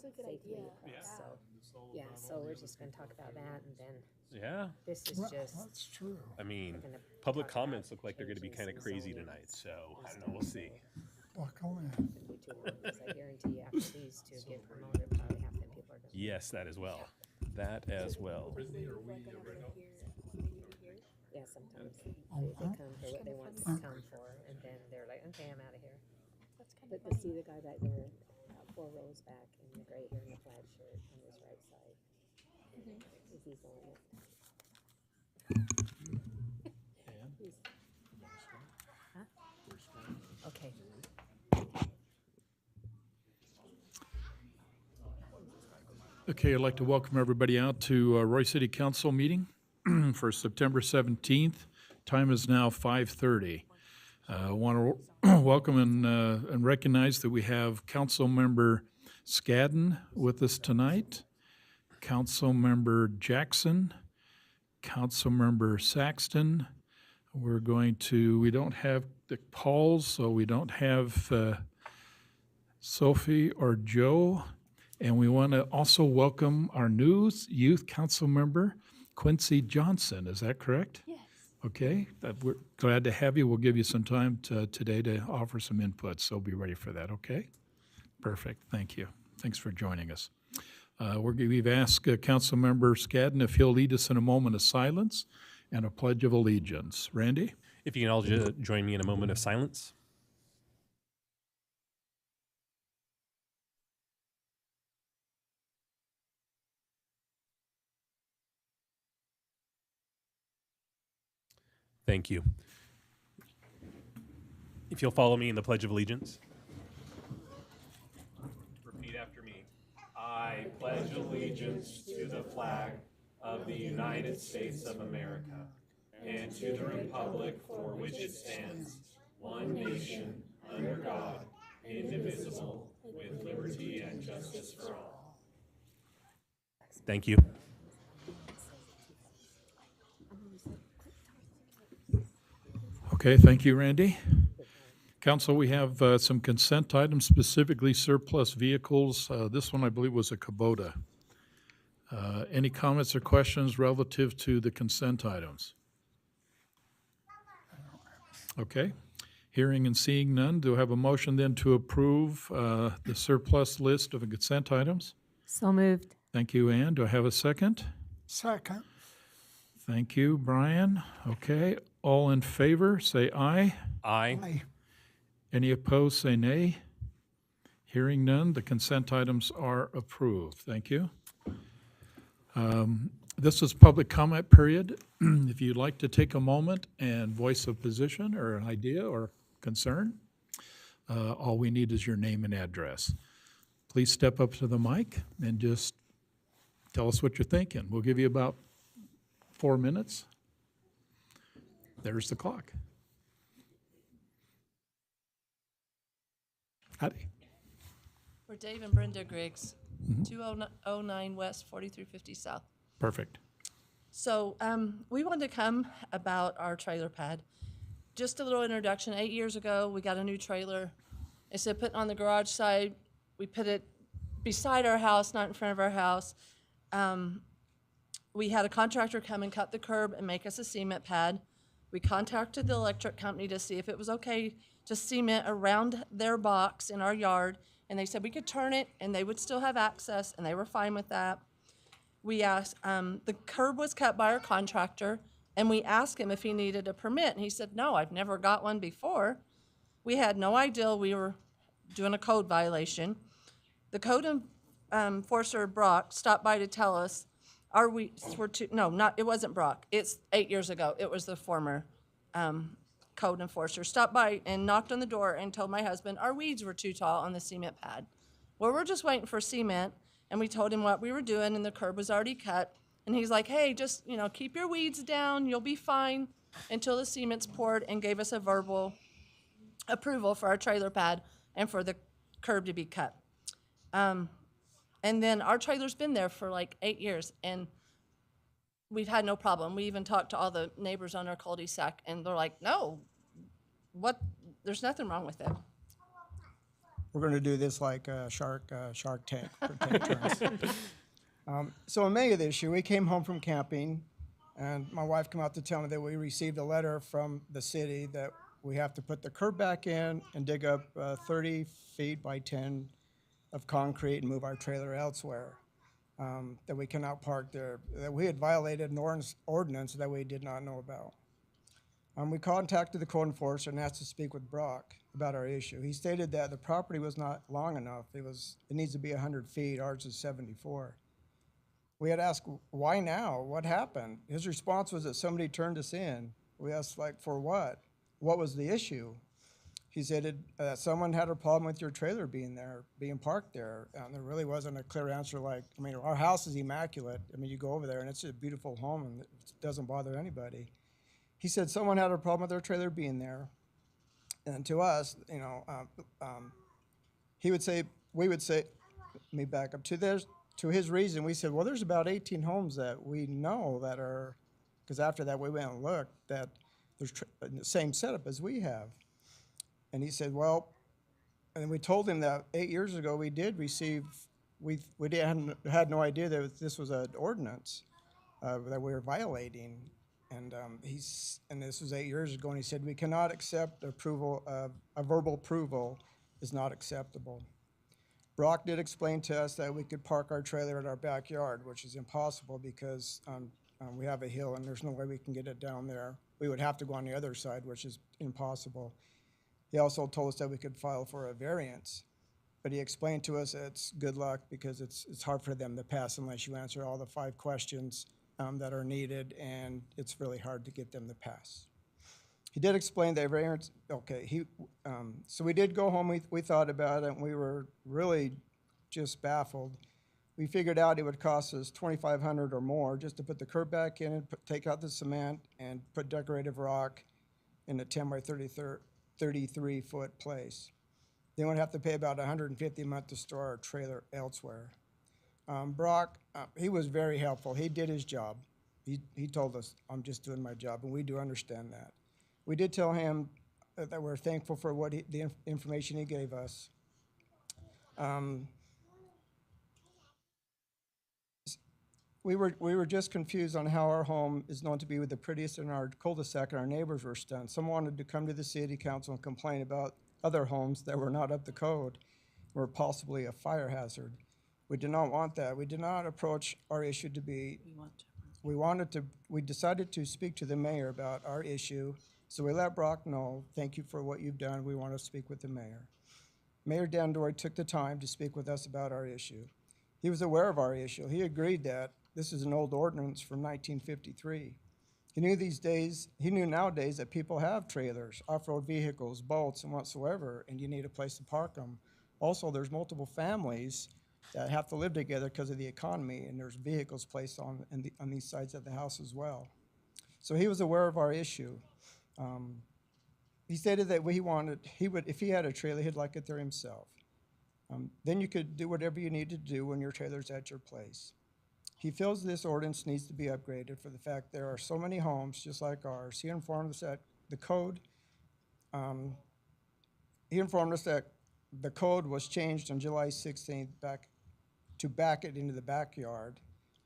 That's a good safely idea. across. So, Yeah. so we're just gonna talk about that, and then Yeah. this is Well, just, that's true. I mean, we're gonna public talk about comments look like they're going to be changes kind of in crazy zoning tonight. So and I don't know. stuff, We'll see. so Buckle in. shouldn't be too long, because I guarantee you after these two get promoted, probably half the people are gonna. Yes, that as well. That as well. Yeah, sometimes Oh, they huh? come for what they want to come for, and then they're like, okay, I'm out of here. That's kind But of to funny. see the guy back there, 4 rows back in the gray hair and the plaid shirt on his right side, is he's the limit. He's- Huh? Okay. Okay, I'd like to welcome everybody out to Roy City Council meeting for September 17th. Time is now 5:30. I want to welcome and recognize that we have Council Member Scadden with us tonight, Council Member Jackson, Council Member Saxton. We don't have the Pauls, so we don't have Sophie or Joe. And we want to also welcome our new youth council member, Quincy Johnson. Is that correct? Yes. Okay, we're glad to have you. We'll give you some time today to offer some input, so be ready for that, okay? Perfect, thank you. Thanks for joining us. We've asked Council Member Scadden if he'll lead us in a moment of silence and a pledge of allegiance. Randy? If you can all join me in a moment of silence. Thank you. If you'll follow me in the Pledge of Allegiance. Repeat after me. I pledge allegiance to the flag of the United States of America and to the republic for which it stands, one nation, under God, indivisible, with liberty and justice for all. Thank you. Okay, thank you, Randy. Council, we have some consent items, specifically surplus vehicles. This one, I believe, was a Kubota. Any comments or questions relative to the consent items? Okay, hearing and seeing none, do I have a motion then to approve the surplus list of consent items? So moved. Thank you, Ann. Do I have a second? Second. Thank you, Brian. Okay, all in favor, say aye. Aye. Aye. Any opposed, say nay. Hearing none, the consent items are approved. Thank you. This is public comment period. If you'd like to take a moment and voice a position or an idea or concern, all we need is your name and address. Please step up to the mic and just tell us what you're thinking. We'll give you about 4 minutes. There's the clock. Howdy. We're Dave and Brenda Griggs, 2009 West, 4350 South. Perfect. So we wanted to come about our trailer pad. Just a little introduction. 8 years ago, we got a new trailer. Instead of putting it on the garage side, we put it beside our house, not in front of our house. We had a contractor come and cut the curb and make us a cement pad. We contacted the electric company to see if it was okay to cement around their box in our yard, and they said we could turn it and they would still have access, and they were fine with that. We asked, the curb was cut by our contractor, and we asked him if he needed a permit, and he said, no, I've never got one before. We had no idea we were doing a code violation. The code enforcer, Brock, stopped by to tell us our weeds were too, no, not, it wasn't Brock. It's 8 years ago. It was the former code enforcer. Stopped by and knocked on the door and told my husband our weeds were too tall on the cement pad. Well, we're just waiting for cement, and we told him what we were doing, and the curb was already cut. And he's like, hey, just, keep your weeds down. You'll be fine until the cement's poured, and gave us a verbal approval for our trailer pad and for the curb to be cut. And then our trailer's been there for like 8 years, and we've had no problem. We even talked to all the neighbors on our cul-de-sac, and they're like, no, there's nothing wrong with it. We're going to do this like Shark Tank for 10 turns. So in May of this year, we came home from camping, and my wife came out to tell me that we received a letter from the city that we have to put the curb back in and dig up 30 feet by 10 of concrete and move our trailer elsewhere. That we cannot park there, that we had violated an ordinance that we did not know about. We contacted the code enforcer and asked to speak with Brock about our issue. He stated that the property was not long enough. It needs to be 100 feet, ours is 74. We had asked, why now? What happened? His response was that somebody turned us in. We asked, like, for what? What was the issue? He said someone had a problem with your trailer being parked there. There really wasn't a clear answer. Like, I mean, our house is immaculate. I mean, you go over there and it's a beautiful home and it doesn't bother anybody. He said someone had a problem with their trailer being there. And to us, you know, we would say, let me back up to his reason. We said, well, there's about 18 homes that we know that are, because after that we went and looked, that there's the same setup as we have. And he said, well, and we told him that 8 years ago we did receive, we had no idea that this was an ordinance that we were violating. And and this was 8 years ago, and he said we cannot accept approval of a verbal approval is not acceptable. Brock did explain to us that we could park our trailer in our backyard, which is impossible because we have a hill and there's no way we can get it down there. We would have to go on the other side, which is impossible. He also told us that we could file for a variance, but he explained to us that it's good luck because it's hard for them to pass unless you answer all the 5 questions that are needed, and it's really hard to get them to pass. He did explain that variance, okay, so we did go home, we thought about it, and we were really just baffled. We figured out it would cost us $2,500 or more just to put the curb back in and take out the cement and put decorative rock in a 10 by 33 foot place. Then we'd have to pay about $150 a month to store our trailer elsewhere. Brock, he was very helpful. He did his job. He told us, I'm just doing my job, and we do understand that. We did tell him that we're thankful for what the information he gave us. We were just confused on how our home is known to be with the prettiest in our cul-de-sac, and our neighbors were stunned. Some wanted to come to the city council and complain about other homes that were not up to code, or possibly a fire hazard. We did not want that. We did not approach our issue to be. We decided to speak to the mayor about our issue. So we let Brock know, thank you for what you've done. We want to speak with the mayor. Mayor Dandori took the time to speak with us about our issue. He was aware of our issue. He agreed that this is an old ordinance from 1953. He knew nowadays that people have trailers, off-road vehicles, boats, and whatsoever, and you need a place to park them. Also, there's multiple families that have to live together because of the economy, and there's vehicles placed on these sides of the house as well. So he was aware of our issue. He stated that if he had a trailer, he'd like it there himself. Then you could do whatever you need to do when your trailer's at your place. He feels this ordinance needs to be upgraded for the fact there are so many homes just like ours. He informed us that the code was changed on July 16th to back it into the backyard.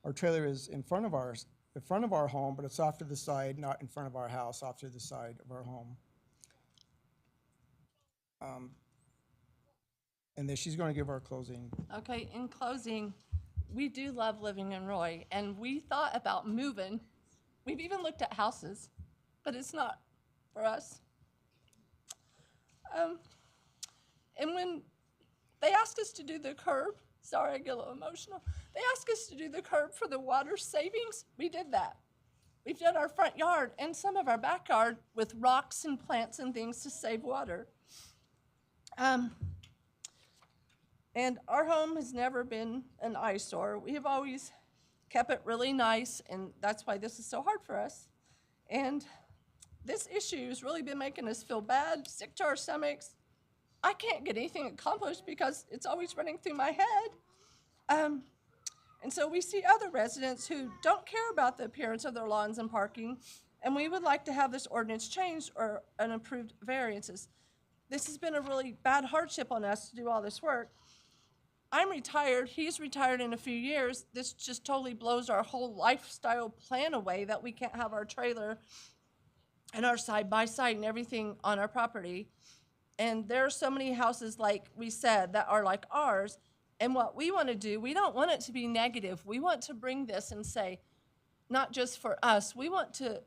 Our trailer is in front of our home, but it's off to the side, not in front of our house, off to the side of our home. And then she's going to give our closing. Okay, in closing, we do love living in Roy, and we thought about moving. We've even looked at houses, but it's not for us. And when they asked us to do the curb, sorry, I get a little emotional. They asked us to do the curb for the water savings. We did that. We've done our front yard and some of our backyard with rocks and plants and things to save water. And our home has never been an eyesore. We have always kept it really nice, and that's why this is so hard for us. And this issue has really been making us feel bad, sick to our stomachs. I can't get anything accomplished because it's always running through my head. And so we see other residents who don't care about the appearance of their lawns and parking, and we would like to have this ordinance changed or an approved variances. this has been a really bad hardship on us to do all this work. I'm retired, he's retired in a few years. This just totally blows our whole lifestyle plan away that we can't have our trailer and our side-by-side and everything on our property. And there are so many houses, like we said, that are like ours. And what we want to do, we don't want it to be negative. We want to bring this and say, not just for us, we want to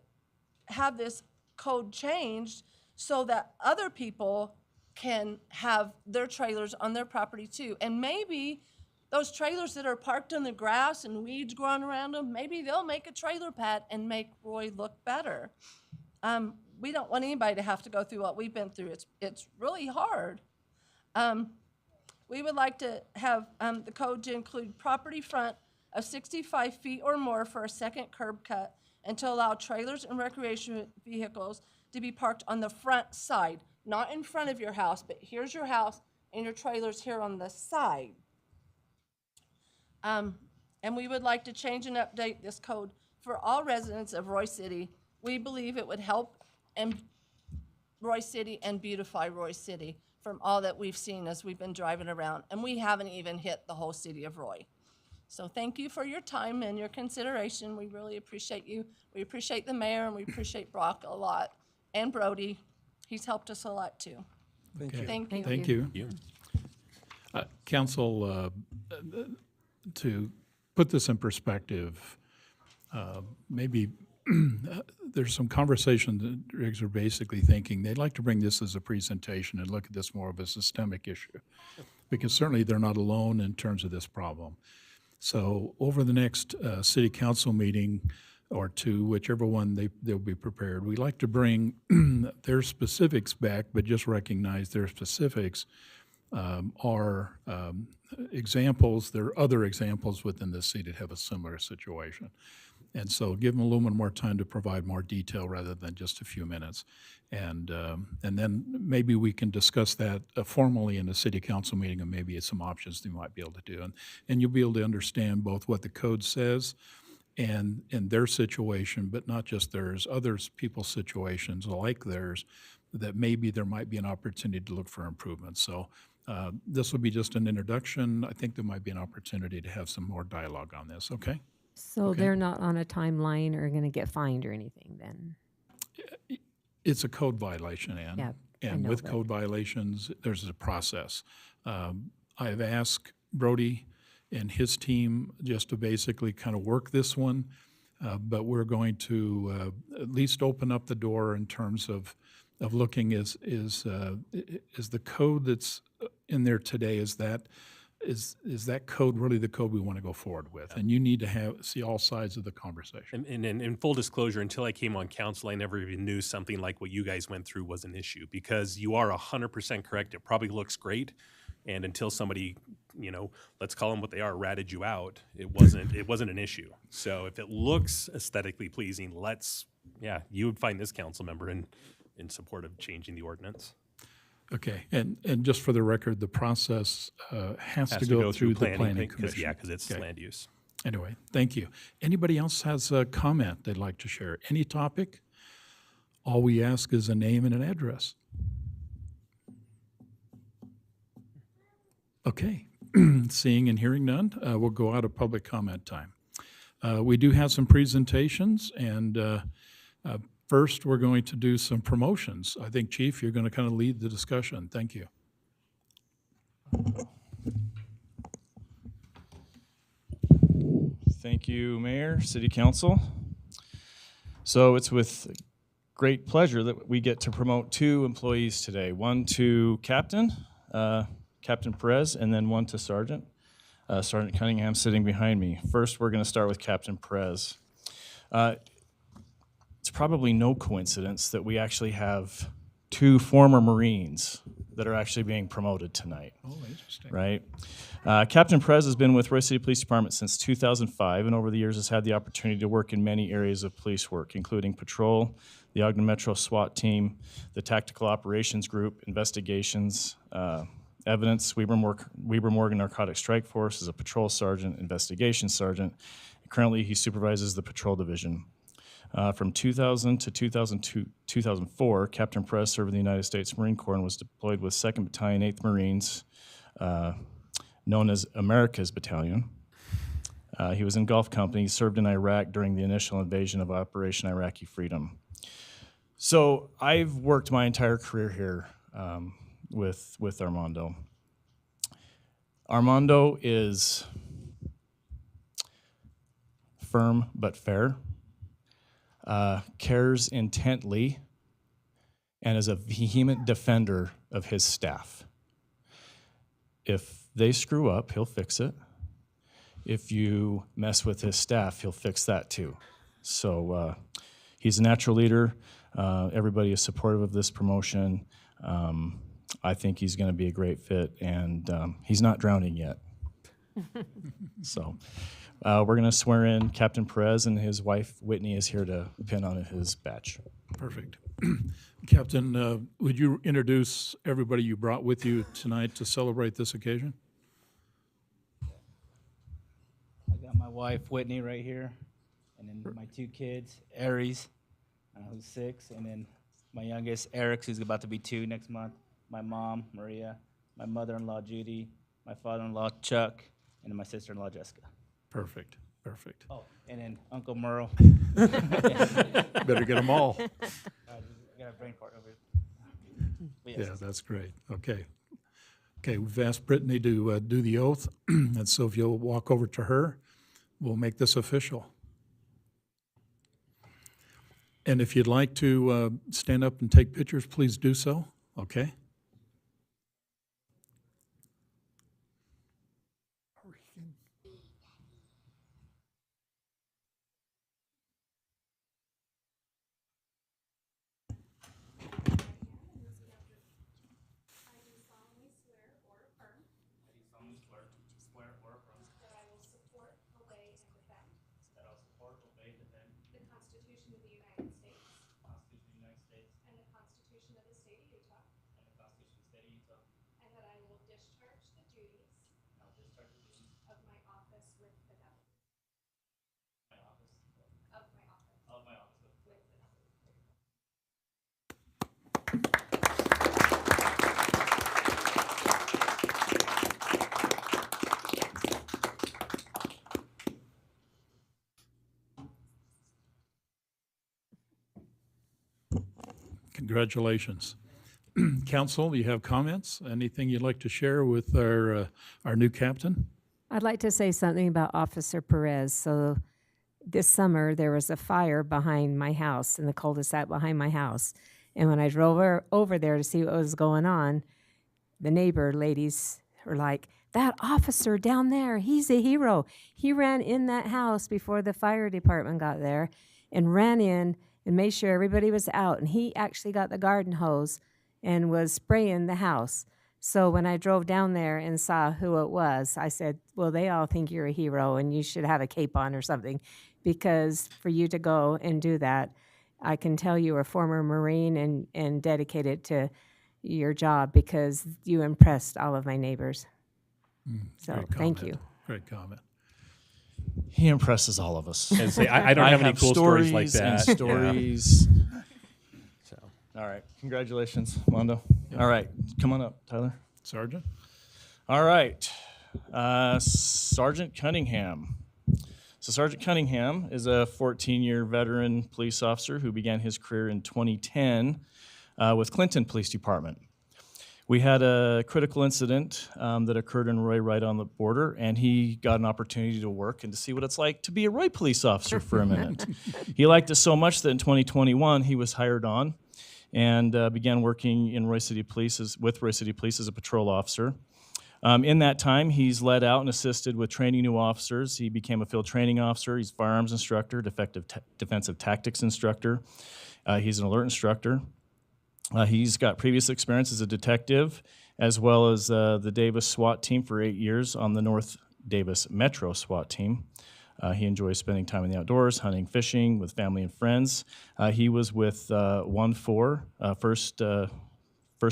have this code changed so that other people can have their trailers on their property too. And maybe those trailers that are parked in the grass and weeds growing around them, maybe they'll make a trailer pad and make Roy look better. We don't want anybody to have to go through what we've been through. It's really hard. We would like to have the code to include property front of 65 feet or more for a second curb cut, and to allow trailers and recreation vehicles to be parked on the front side, not in front of your house, but here's your house and your trailer's here on the side. And we would like to change and update this code for all residents of Roy City. We believe it would help Roy City and beautify Roy City from all that we've seen as we've been driving around, and we haven't even hit the whole city of Roy. So thank you for your time and your consideration. We really appreciate you. We appreciate the mayor, and we appreciate Brock a lot, and Brody. He's helped us a lot too. Thank you. Thank you. Thank you. Council, to put this in perspective, maybe there's some conversation that Riggs are basically thinking they'd like to bring this as a presentation and look at this more of a systemic issue, because certainly they're not alone in terms of this problem. So over the next city council meeting or two, whichever one they'll be prepared, we like to bring their specifics back, but just recognize their specifics are examples. There are other examples within the city that have a similar situation. And so give them a little bit more time to provide more detail rather than just a few minutes. And then maybe we can discuss that formally in a city council meeting, and maybe it's some options they might be able to do. And you'll be able to understand both what the code says and their situation, but not just theirs, others people's situations like theirs, that maybe there might be an opportunity to look for improvements. So this will be just an introduction. I think there might be an opportunity to have some more dialogue on this, okay? So they're not on a timeline or going to get fined or anything then? It's a code violation, Ann. Yeah, I And know, with but- code violations, there's a process. I've asked Brody and his team just to basically kind of work this one, but we're going to at least open up the door in terms of looking is the code that's in there today, is that code really the code we want to go forward with? And you need to see all sides of the conversation. And in full disclosure, until I came on council, I never even knew something like what you guys went through was an issue, because you are 100% correct. It probably looks great. And until somebody, let's call them what they are, ratted you out, it wasn't an issue. So if it looks aesthetically pleasing, you would find this council member in support of changing the ordinance. Okay, and just for the record, the process has to go through the planning commission. Because it's Okay. land use. Anyway, thank you. Anybody else has a comment they'd like to share? Any topic? All we ask is a name and an address. Okay, seeing and hearing none, we'll go out of public comment time. We do have some presentations, and first we're going to do some promotions. I think, Chief, you're going to kind of lead the discussion. Thank you. Thank you, Mayor, City Council. So it's with great pleasure that we get to promote two employees today. One to Captain Perez, and then one to Sergeant. Sergeant Cunningham sitting behind me. First, we're going to start with Captain Perez. It's probably no coincidence that we actually have two former Marines that are actually being promoted tonight. Oh, interesting. Right? Captain Perez has been with Roy City Police Department since 2005, and over the years has had the opportunity to work in many areas of police work, including patrol, the Ogden Metro SWAT team, the Tactical Operations Group, investigations, evidence, Weber Morgan Narcotic Strike Force as a patrol sergeant, investigation sergeant. Currently, he supervises the patrol division. From 2000 to 2004, Captain Perez served in the United States Marine Corps and was deployed with 2nd Battalion, 8th Marines, known as America's Battalion. He was in Gulf Company. He served in Iraq during the initial invasion of Operation Iraqi Freedom. So I've worked my entire career here with Armando. Armando is firm but fair, cares intently, and is a vehement defender of his staff. If they screw up, he'll fix it. If you mess with his staff, he'll fix that too. So he's a natural leader. Everybody is supportive of this promotion. I think he's going to be a great fit, and he's not drowning yet. So we're going to swear in Captain Perez, and his wife, Whitney, is here to pin on his badge. Perfect. Captain, would you introduce everybody you brought with you tonight to celebrate this occasion? I got my wife Whitney right here, and then my 2 kids, Aries, who's 6, and then my youngest Eric, who's about to be 2 next month. My mom Maria, my mother-in-law Judy, my father-in-law Chuck, and then my sister-in-law Jessica. Perfect. Perfect. Oh, and then Uncle Merle. Better get them all. I got a brain fart over here. But yes. Yeah, that's great. Okay. Okay, we've asked Brittany to do the oath, and so if you'll walk over to her, we'll make this official. And if you'd like to stand up and take pictures, please do so, okay? The Constitution of the United States. And the Constitution of the State of Utah. And that I will discharge the duties. Of my office with fidelity. Of my office. With fidelity. Congratulations. Council, you have comments? Anything you'd like to share with our new captain? I'd like to say something about Officer Perez. So this summer, there was a fire behind my house, in the cul-de-sac behind my house. And when I drove over there to see what was going on, the neighbor ladies were like, "That officer down there, he's a hero. He ran in that house before the fire department got there and ran in and made sure everybody was out. And he actually got the garden hose and was spraying the house." So when I drove down there and saw who it was, I said, well, they all think you're a hero and you should have a cape on or something, because for you to go and do that, I can tell you were a former Marine and dedicated to your job, because you impressed all of my neighbors. So Great thank comment. you. Great comment. He impresses all of us. And say, I don't have any cool stories like that. And Yeah. stories. So. All right. Congratulations, Mondo. All right. Come on up, Tyler. Sergeant? All right. Sergeant Cunningham. So Sergeant Cunningham is a 14-year veteran police officer who began his career in 2010 with Clinton Police Department. We had a critical incident that occurred in Roy right on the border, and he got an opportunity to work and to see what it's like to be a Roy police officer for a minute. He liked it so much that in 2021 he was hired on and began working in Roy City Police with Roy City Police as a patrol officer. In that time, he's led out and assisted with training new officers. He became a field training officer. He's a firearms instructor, defensive tactics instructor. He's an alert instructor. He's got previous experience as a detective, as well as the Davis SWAT team for 8 years on the North Davis Metro SWAT team. He enjoys spending time in the outdoors, hunting, fishing with family and friends. He was with 1-4, 1st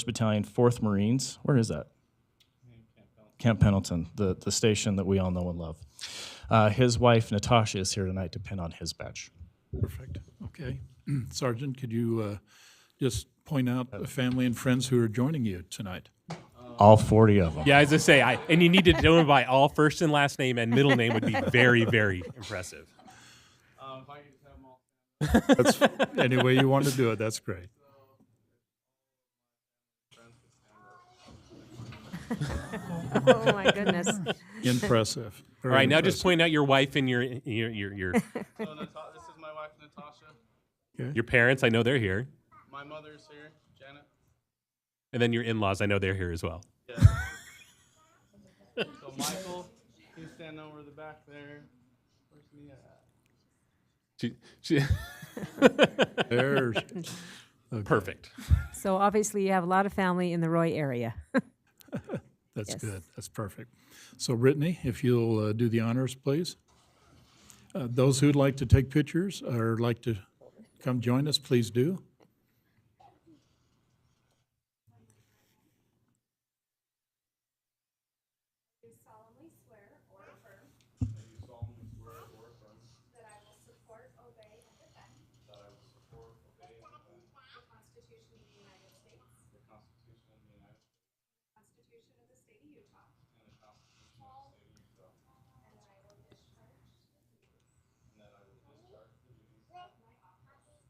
Battalion, 4th Marines. Where is that? Camp Pendleton, the station that we all know and love. His wife, Natasha, is here tonight to pin on his badge. Perfect. Okay. Sergeant, could you just point out the family and friends who are joining you tonight? All 40 of them. Yeah, as I say, and you need to do it by all first and last name and middle name would be very, very impressive. If I could just have them all. Any way you want to do it, that's great. Oh, my goodness. Impressive. All right, now just point out your wife and your So this is my wife, Natasha. your parents. I know they're here, My mother's here, Janet. and then your in-laws. I know they're here as well. Yeah. So Michael, he's standing over the back there. Where's Mia at? She, There's, perfect. So obviously you have a lot of family in the Roy area. that's Yes. good. That's perfect. So Brittany, if you'll do the honors, please. Those who'd like to take pictures or like to come join us, please do. Do solemnly swear or affirm. That I will support, obey, and defend. The Constitution of the United States. Constitution of the State of Utah. And that I will discharge. Of my office.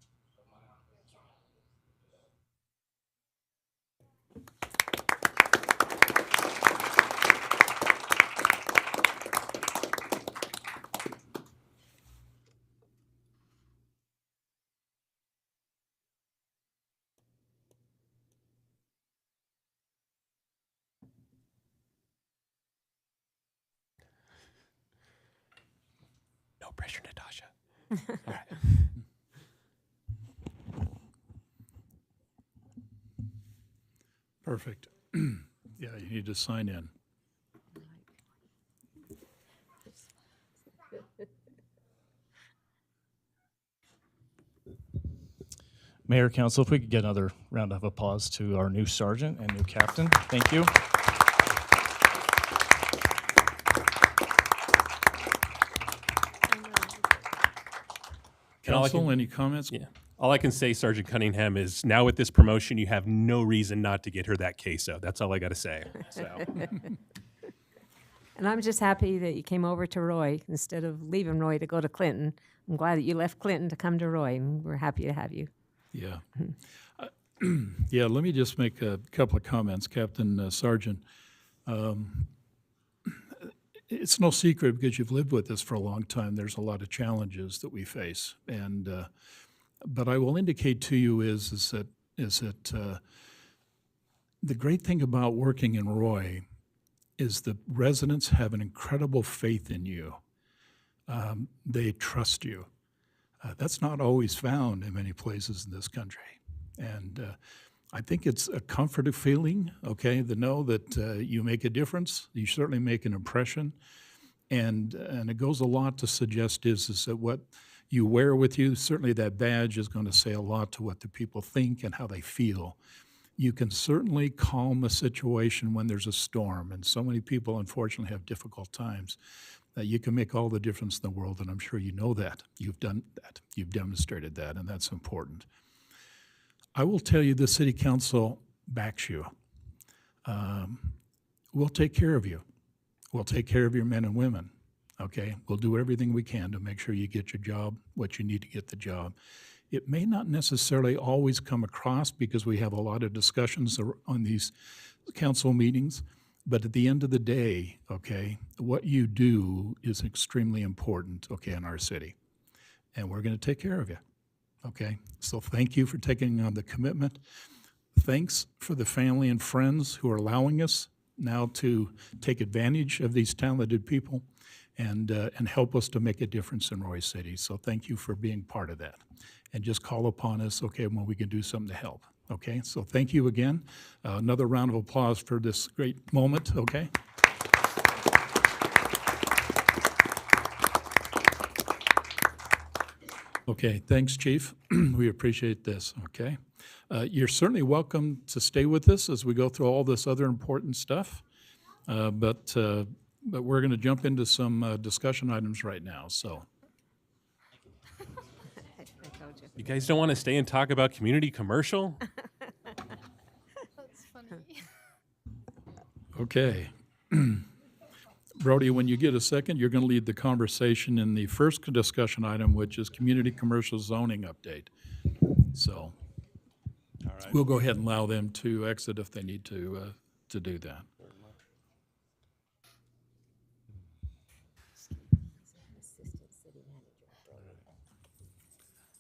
No pressure, Natasha. Perfect. Yeah, you need to sign in. Mayor, Council, if we could get another round of applause to our new sergeant and new captain. Thank you. And all I Council, can- any comments? Yeah. All I can say, Sergeant Cunningham, is now with this promotion, you have no reason not to get her that queso. That's all I got to say. So, And I'm just happy that you came over to Roy instead of leaving Roy to go to Clinton. I'm glad that you left Clinton to come to Roy, and we're happy to have you. Yeah. Yeah, let me just make a couple of comments, Captain Sergeant. It's no secret because you've lived with us for a long time. There's a lot of challenges that we face, and but I will indicate to you is that the great thing about working in Roy is the residents have an incredible faith in you. They trust you. That's not always found in many places in this country. And I think it's a comforting feeling, okay, to know that you make a difference. You certainly make an impression. And it goes a lot to suggest is that what you wear with you, certainly that badge is going to say a lot to what the people think and how they feel. You can certainly calm a situation when there's a storm, and so many people unfortunately have difficult times. You can make all the difference in the world, and I'm sure you know that. You've done that. You've demonstrated that, and that's important. I will tell you the City Council backs you. We'll take care of you. We'll take care of your men and women, okay? We'll do everything we can to make sure you get your job, what you need to get the job. It may not necessarily always come across because we have a lot of discussions on these council meetings, but at the end of the day, okay, what you do is extremely important, okay, in our city. And we're going to take care of you, okay? So thank you for taking on the commitment. Thanks for the family and friends who are allowing us now to take advantage of these talented people and help us to make a difference in Roy City. So thank you for being part of that. And just call upon us, okay, when we can do something to help, okay? So thank you again. Another round of applause for this great moment, okay? Okay, thanks, Chief. We appreciate this, okay? You're certainly welcome to stay with us as we go through all this other important stuff. But we're going to jump into some discussion items right now, so. I told you. You guys don't want to stay and talk about community commercial? That's funny. Okay. Brody, when you get a second, you're going to lead the conversation in the first discussion item, which is community commercial zoning update. So we'll go ahead and allow them to exit if they need to do that.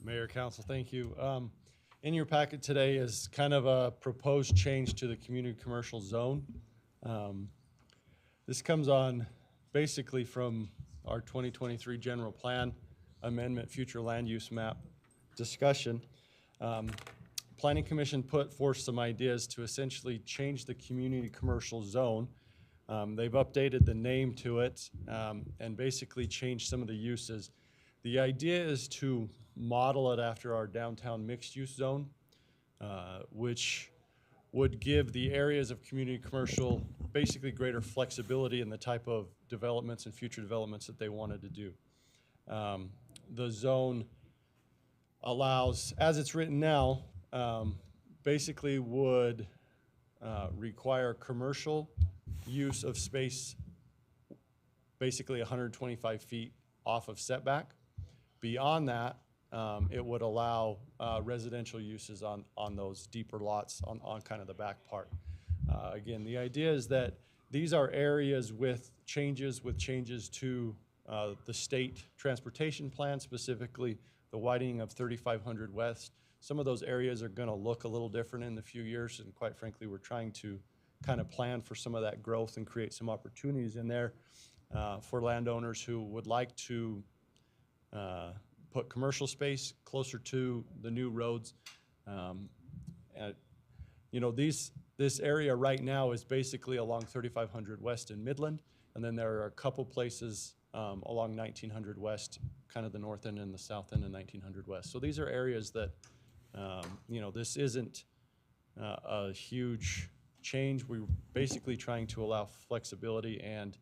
Mayor, Council, thank you. In your packet today is kind of a proposed change to the community commercial zone. This comes on basically from our 2023 general plan amendment, future land use map discussion. Planning Commission put forth some ideas to essentially change the community commercial zone. They've updated the name to it and basically changed some of the uses. The idea is to model it after our downtown mixed-use zone, which would give the areas of community commercial basically greater flexibility in the type of developments and future developments that they wanted to do. The zone allows, as it's written now, basically would require commercial use of space basically 125 feet off of setback. Beyond that, it would allow residential uses on those deeper lots on kind of the back part. Again, the idea is that these are areas with changes to the state transportation plan, specifically the widening of 3500 West. Some of those areas are going to look a little different in the few years, and quite frankly, we're trying to kind of plan for some of that growth and create some opportunities in there for landowners who would like to put commercial space closer to the new roads. You know, this area right now is basically along 3500 West in Midland, and then there are a couple places along 1900 West, kind of the north end and the south end of 1900 West. So these are areas that, you know, this isn't a huge change. We're basically trying to allow flexibility and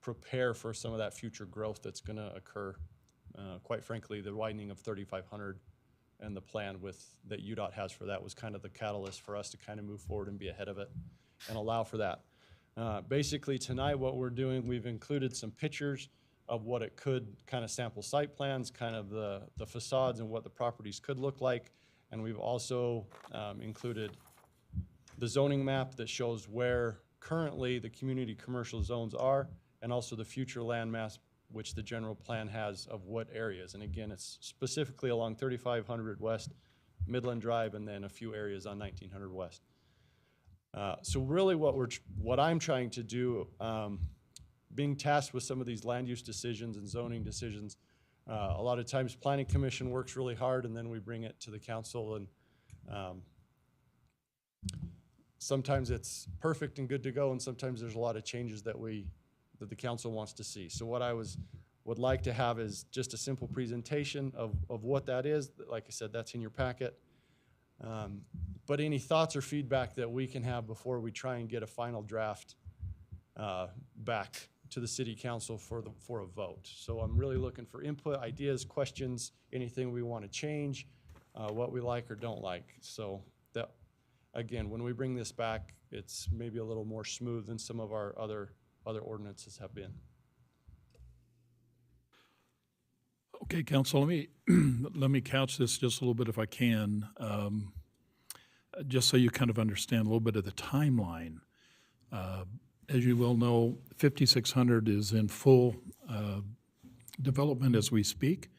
prepare for some of that future growth that's going to occur. Quite frankly, the widening of 3500 and the plan that UDOT has for that was kind of the catalyst for us to kind of move forward and be ahead of it and allow for that. Basically tonight what we're doing, we've included some pictures of what it could, kind of sample site plans, kind of the facades and what the properties could look like. And we've also included the zoning map that shows where currently the community commercial zones are, and also the future land mass which the general plan has of what areas. And again, it's specifically along 3500 West, Midland Drive, and then a few areas on 1900 West. So really what I'm trying to do, being tasked with some of these land use decisions and zoning decisions, a lot of times Planning Commission works really hard and then we bring it to the council, and sometimes it's perfect and good to go, and sometimes there's a lot of changes that the council wants to see. So what I would like to have is just a simple presentation of what that is. Like I said, that's in your packet. But any thoughts or feedback that we can have before we try and get a final draft back to the city council for a vote. So I'm really looking for input, ideas, questions, anything we want to change, what we like or don't like. So that, again, when we bring this back, it's maybe a little more smooth than some of our other ordinances have been. Okay, council, let me couch this just a little bit if I can, just so you kind of understand a little bit of the timeline. As you well know, 5600 is in full development as we speak.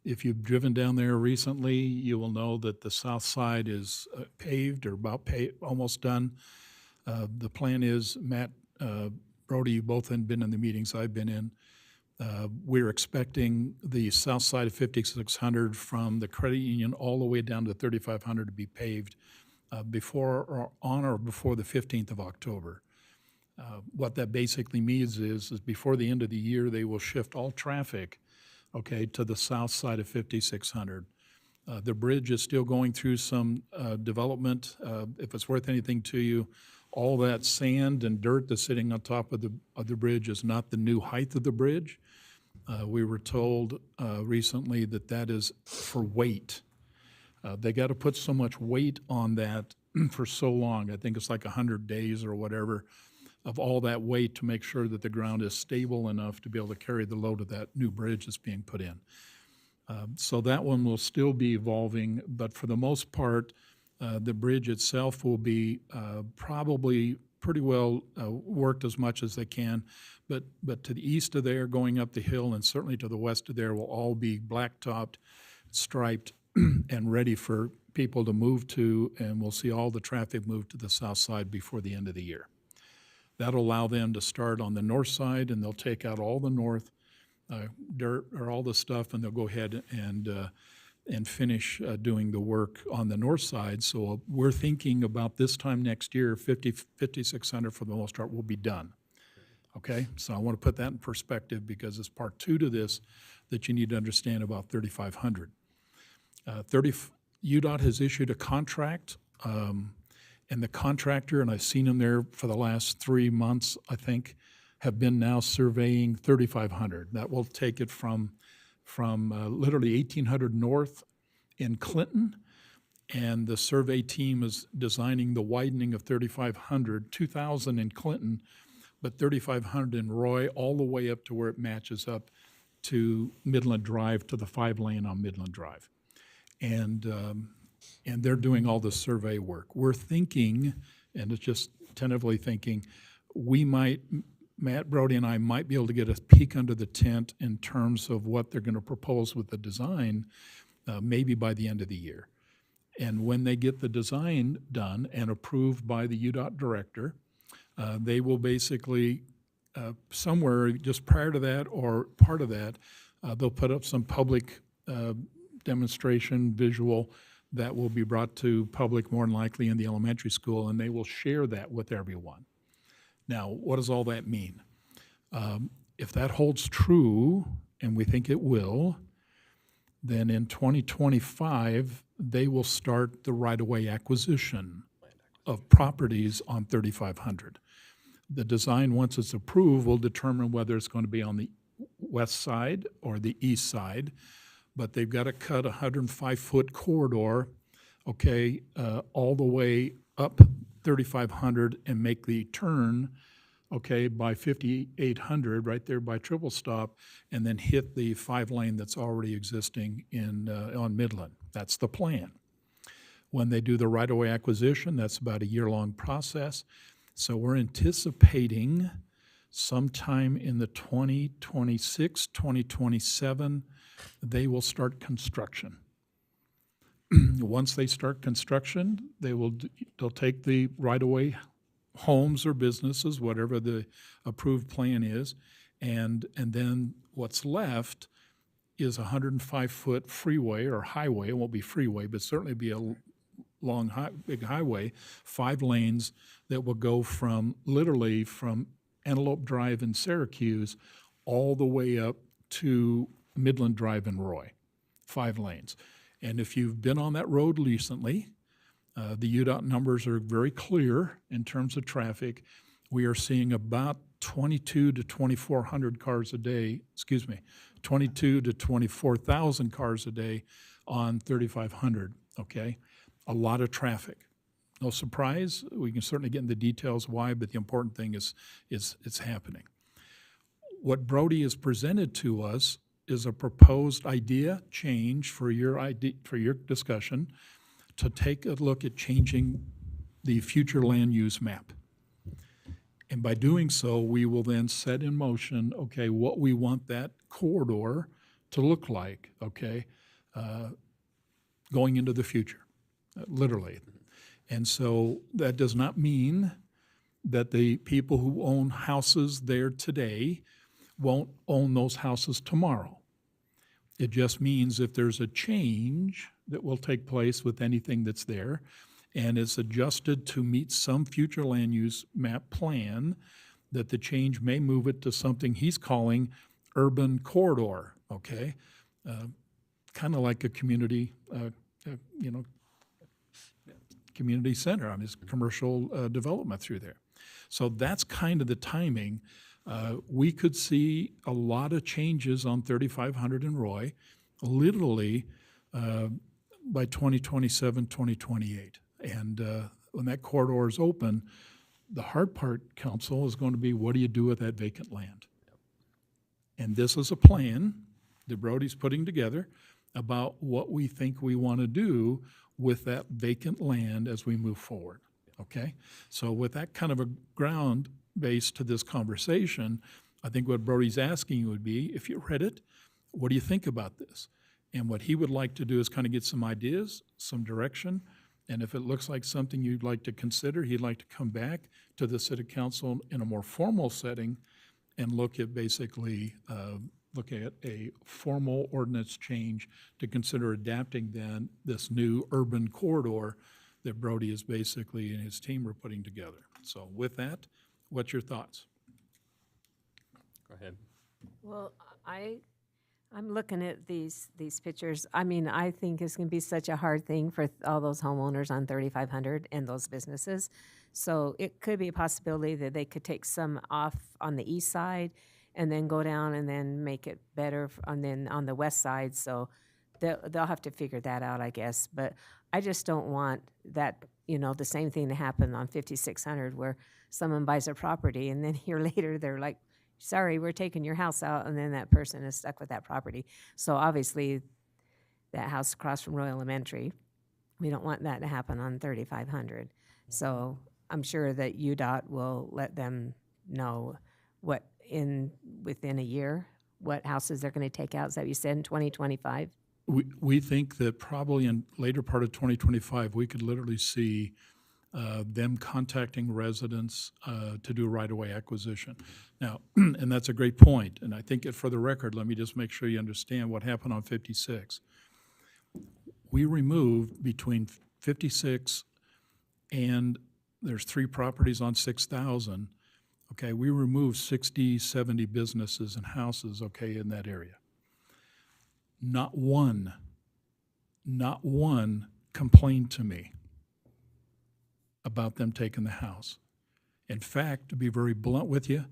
If you've driven down there recently, you will know that the south side is paved or about almost done. The plan is, Matt, Brody, you both have been in the meetings I've been in. We're expecting the south side of 5600 from the credit union all the way down to 3500 to be paved before or on or before the 15th of October. What that basically means is before the end of the year, they will shift all traffic, okay, to the south side of 5600. The bridge is still going through some development. If it's worth anything to you, all that sand and dirt that's sitting on top of the bridge is not the new height of the bridge. We were told recently that that is for weight. They got to put so much weight on that for so long. I think it's like 100 days or whatever of all that weight to make sure that the ground is stable enough to be able to carry the load of that new bridge that's being put in. So that one will still be evolving, but for the most part, the bridge itself will be probably pretty well worked as much as they can. But to the east of there, going up the hill, and certainly to the west of there, will all be blacktopped, striped, and ready for people to move to, and we'll see all the traffic move to the south side before the end of the year. That'll allow them to start on the north side, and they'll take out all the north dirt or all the stuff, and they'll go ahead and finish doing the work on the north side. So we're thinking about this time next year, 5,600 for the most part will be done. Okay, so I want to put that in perspective because it's part two to this that you need to understand about 3,500. UDOT has issued a contract, and the contractor, and I've seen him there for the last 3 months, I think, have been now surveying 3,500. That will take it from literally 1,800 north in Clinton, and the survey team is designing the widening of 3,500, 2,000 in Clinton, but 3,500 in Roy, all the way up to where it matches up to Midland Drive, to the 5-lane on Midland Drive. And they're doing all the survey work. We're thinking, and it's just tentatively thinking, we might, Matt Brody and I might be able to get a peek under the tent in terms of what they're going to propose with the design, maybe by the end of the year. And when they get the design done and approved by the UDOT director, they will basically, somewhere just prior to that or part of that, they'll put up some public demonstration visual that will be brought to public more than likely in the elementary school, and they will share that with everyone. Now, what does all that mean? If that holds true, and we think it will, then in 2025, they will start the right-of-way acquisition of properties on 3,500. The design, once it's approved, will determine whether it's going to be on the west side or the east side, but they've got to cut a 105-foot corridor, okay, all the way up 3,500 and make the turn, okay, by 5,800 right there by Triple Stop, and then hit the 5-lane that's already existing in on Midland. That's the plan. When they do the right-of-way acquisition, that's about a year-long process. So we're anticipating sometime in the 2026, 2027, they will start construction. Once they start construction, they'll take the right-of-way homes or businesses, whatever the approved plan is, and then what's left is a 105-foot freeway or highway. It won't be freeway, but certainly be a long, big highway, 5 lanes that will go from, literally from Antelope Drive in Syracuse all the way up to Midland Drive in Roy, 5 lanes. And if you've been on that road recently, the UDOT numbers are very clear in terms of traffic. We are seeing about 22 to 2,400 cars a day, 22 to 24,000 cars a day on 3,500, okay? A lot of traffic. No surprise, we can certainly get into the details why, but the important thing is it's happening. What Brody has presented to us is a proposed idea change for your discussion to take a look at changing the future land use map. And by doing so, we will then set in motion, okay, what we want that corridor to look like, okay, going into the future, literally. And so that does not mean that the people who own houses there today won't own those houses tomorrow. It just means if there's a change that will take place with anything that's there, and it's adjusted to meet some future land use map plan, that the change may move it to something he's calling urban corridor, okay? Kind of like a community, community center. I mean, it's commercial development through there. So that's kind of the timing. We could see a lot of changes on 3500 and Roy, literally by 2027, 2028. And when that corridor is open, the hard part, council, is going to be, what do you do with that vacant land? And this is a plan that Brody's putting together about what we think we want to do with that vacant land as we move forward, okay? So with that kind of a ground base to this conversation, I think what Brody's asking you would be, if you read it, what do you think about this? And what he would like to do is kind of get some ideas, some direction, and if it looks like something you'd like to consider, he'd like to come back to the city council in a more formal setting and look at basically, look at a formal ordinance change to consider adapting then this new urban corridor that Brody is basically and his team are putting together. So with that, what's your thoughts? Go ahead. Well, I'm looking at these pictures. I mean, I think it's going to be such a hard thing for all those homeowners on 3500 and those businesses. So it could be a possibility that they could take some off on the east side and then go down and then make it better on the west side. So they'll have to figure that out, I guess. But I just don't want that, the same thing to happen on 5600 where someone buys a property and then a year later they're like, sorry, we're taking your house out, and then that person is stuck with that property. So obviously, that house across from Royal Elementary, we don't want that to happen on 3500. So I'm sure that UDOT will let them know within a year, what houses they're going to take out. Is that what you said in 2025? We think that probably in later part of 2025, we could literally see them contacting residents to do right-of-way acquisition. Now, and that's a great point, and I think for the record, let me just make sure you understand what happened on 56. We removed between 56 and there's 3 properties on 6,000, okay, we removed 60, 70 businesses and houses, okay, in that area. Not one complained to me about them taking the house. In fact, to be very blunt with you,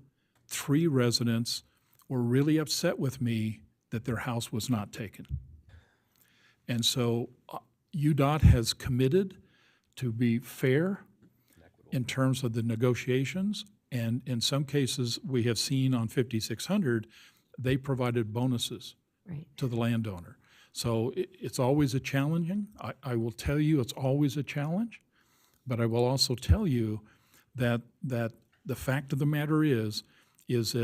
3 residents were really upset with me that their house was not taken. And so UDOT has committed to be fair in terms of the negotiations, and in some cases, we have seen on 5600, they provided bonuses to the landowner. So it's always a challenging. I will tell you, it's always a challenge. But I will also tell you that the fact of the matter is if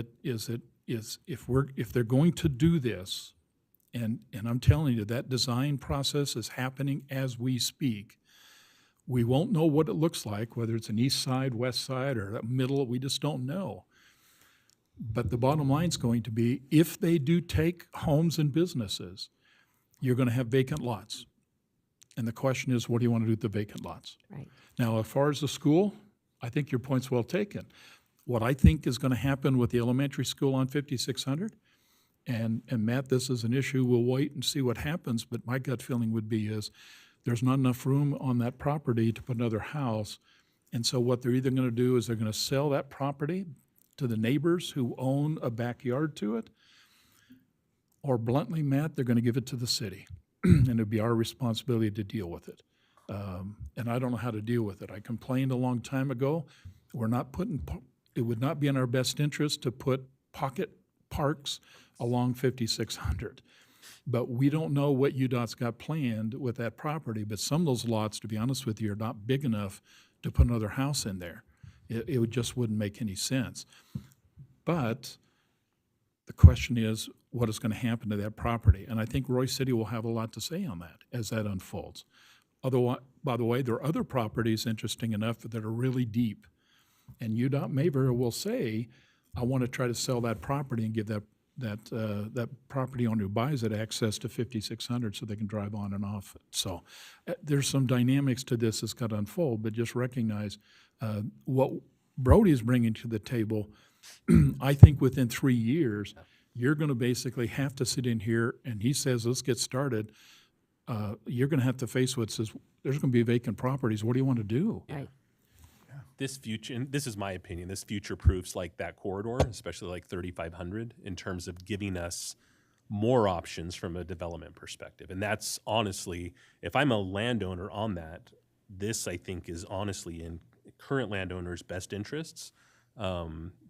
they're going to do this, and I'm telling you that design process is happening as we speak. We won't know what it looks like, whether it's an east side, west side, or a middle. We just don't know. But the bottom line is going to be, if they do take homes and businesses, you're going to have vacant lots. And the question is, what do you want to do with the vacant lots? Right. Now, as far as the school, I think your point's well taken. What I think is going to happen with the elementary school on 5600, and Matt, this is an issue, we'll wait and see what happens, but my gut feeling would be is there's not enough room on that property to put another house. And so what they're either going to do is they're going to sell that property to the neighbors who own a backyard to it, or bluntly, Matt, they're going to give it to the city. And it'd be our responsibility to deal with it. And I don't know how to deal with it. I complained a long time ago. It would not be in our best interest to put pocket parks along 5600. But we don't know what UDOT's got planned with that property. But some of those lots, to be honest with you, are not big enough to put another house in there. It just wouldn't make any sense. But the question is, what is going to happen to that property? And I think Royce City will have a lot to say on that as that unfolds. Otherwise, by the way, there are other properties, interesting enough, that are really deep. And UDOT may very well say, I want to try to sell that property and give that property owner who buys it access to 5600 so they can drive on and off it. So there's some dynamics to this that's got to unfold, but just recognize what Brody is bringing to the table. I think within 3 years, you're going to basically have to sit in here, and he says, let's get started. You're going to have to face what says, there's going to be vacant properties. What do you want to do? Right. this future, and this is my opinion, this future proofs like that corridor, especially like 3500, in terms of giving us more options from a development perspective. And that's honestly, if I'm a landowner on that, this I think is honestly in current landowners' best interests,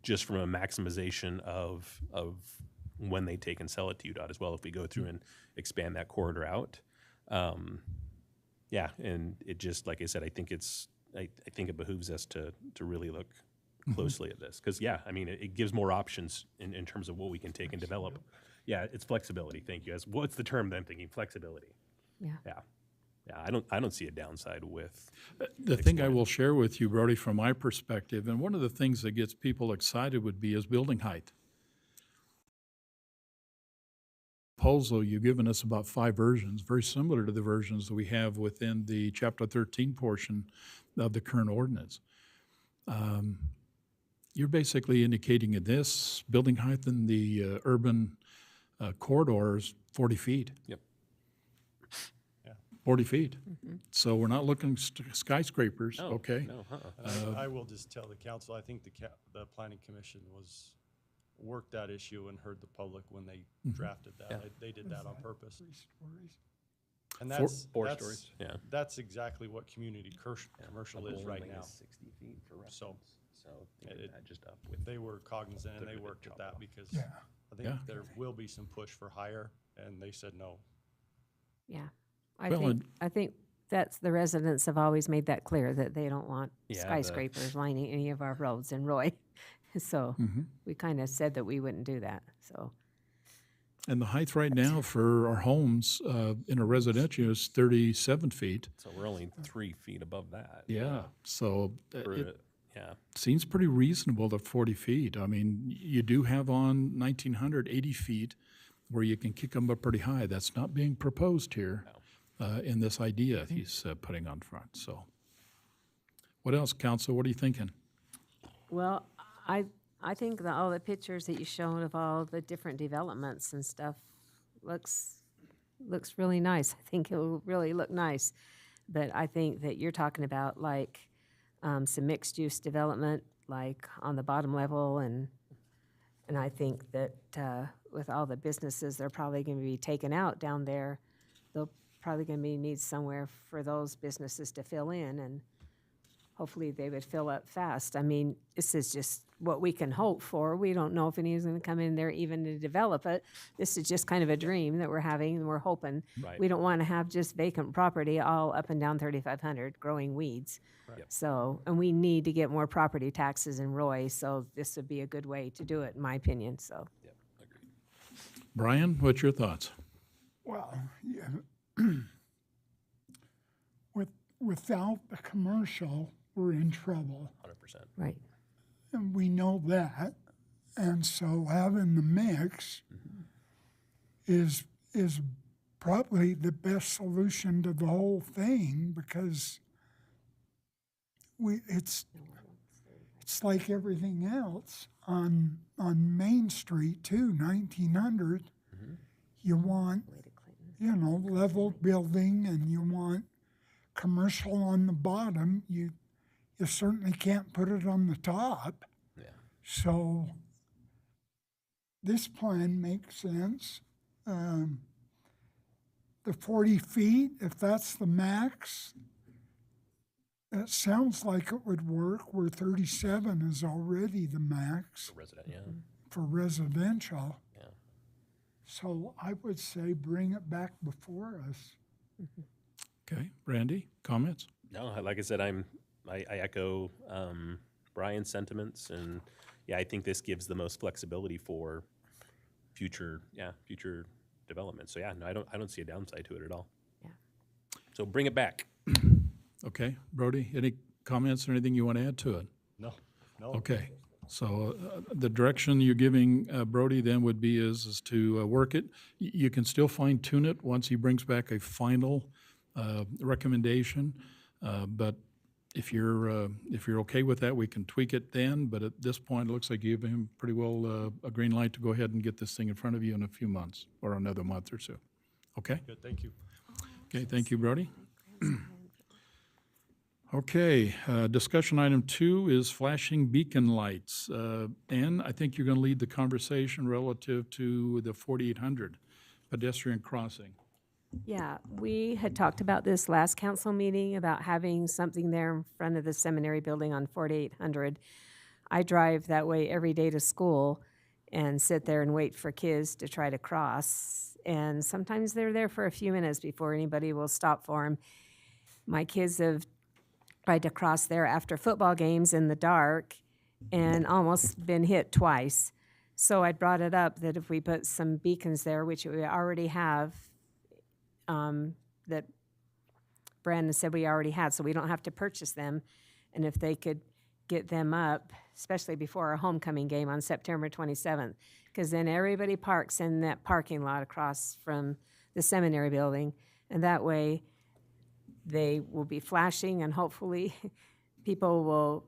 just from a maximization of when they take and sell it to UDOT as well, if we go through and expand that corridor out. Yeah, and it just, like I said, I think it behooves us to really look closely at this. Because, yeah, I mean, it gives more options in terms of what we can take and develop. Yeah, it's flexibility. Thank you. What's the term that I'm thinking? Flexibility. Yeah. Yeah. Yeah, I don't see a downside with. The thing I will share with you, Brody, from my perspective, and one of the things that gets people excited would be is building height. Proposal, you've given us about 5 versions, very similar to the versions that we have within the Chapter 13 portion of the current ordinance. You're basically indicating in this, building height in the urban corridor is 40 feet. Yep. 40 feet. So we're not looking skyscrapers, No, okay? No, I will just tell the council, I think the planning commission worked that issue and heard the public when they drafted that. Yeah. They did that on purpose. And Four- that's, Four that's, stories, yeah. that's exactly what community commercial is right now. 60 feet for So, So thinking it- that just up with. They were cognizant and they They're worked at chop that off. because Yeah. I think Yeah. there will be some push for higher, and they said no. Yeah. I Well, think, I think that's, the residents have always made that clear, that they don't want Yeah, the- skyscrapers lining any of our roads in Roy. So we kind of said that we wouldn't do that, so. And the height right now for our homes in a residential is 37 feet. So we're only 3 feet above that. Yeah. So For it yeah. seems pretty reasonable to 40 feet. I mean, you do have on 1980 feet where you can kick them up pretty high. That's not being proposed here in this idea he's putting on front, so. What else, council? What are you thinking? Well, I think that all the pictures that you showed of all the different developments and stuff looks really nice. I think it'll really look nice. But I think that you're talking about like some mixed-use development, like on the bottom level, and I think that with all the businesses, they're probably going to be taken out down there. They'll probably going to need somewhere for those businesses to fill in, and hopefully they would fill up fast. I mean, this is just what we can hope for. We don't know if anyone's going to come in there even to develop it. This is just kind of a dream that we're having, and we're hoping. Right. We don't want to have just vacant property all up and down 3500 growing weeds. Yep. So, and we need to get more property taxes in Roy, so this would be a good way to do it, in my opinion, so. Yep. Agreed. Brian, what's your thoughts? Well, yeah. Without the commercial, we're in trouble, 100%. Right. and we know that. And so having the mix is probably the best solution to the whole thing, because it's like everything else on Main Street too, 1900. You want, level building, and you want commercial on the bottom. You certainly can't put it on the top. Yeah. So this plan makes sense. The 40 feet, if that's the max, that sounds like it would work, where 37 is already the max For resident, yeah. for residential. Yeah. So I would say bring it back before us. Okay, Randy, comments? No, like I said, I echo Brian's sentiments, and yeah, I think this gives the most flexibility for future development. So yeah, no, I don't see a downside to it at all. Yeah. So bring it back. Okay, Brody, any comments or anything you want to add to it? No. Okay, so the direction you're giving Brody then would be is to work it. You can still fine tune it once he brings back a final recommendation, but if you're okay with that, we can tweak it then. But at this point, it looks like you give him pretty well a green light to go ahead and get this thing in front of you in a few months or another month or so. Okay. Good, thank you. Okay. Thank you, Brody. Okay, discussion item 2 is flashing beacon lights. Ann, I think you're going to lead the conversation relative to the 4800 pedestrian crossing. Yeah, we had talked about this last council meeting about having something there in front of the seminary building on 4800. I drive that way every day to school and sit there and wait for kids to try to cross. And sometimes they're there for a few minutes before anybody will stop for them. My kids have tried to cross there after football games in the dark and almost been hit twice. So I brought it up that if we put some beacons there, which we already have, that Brandon said we already had, so we don't have to purchase them. And if they could get them up, especially before our homecoming game on September 27th, because then everybody parks in that parking lot across from the seminary building, and that way they will be flashing, and hopefully people will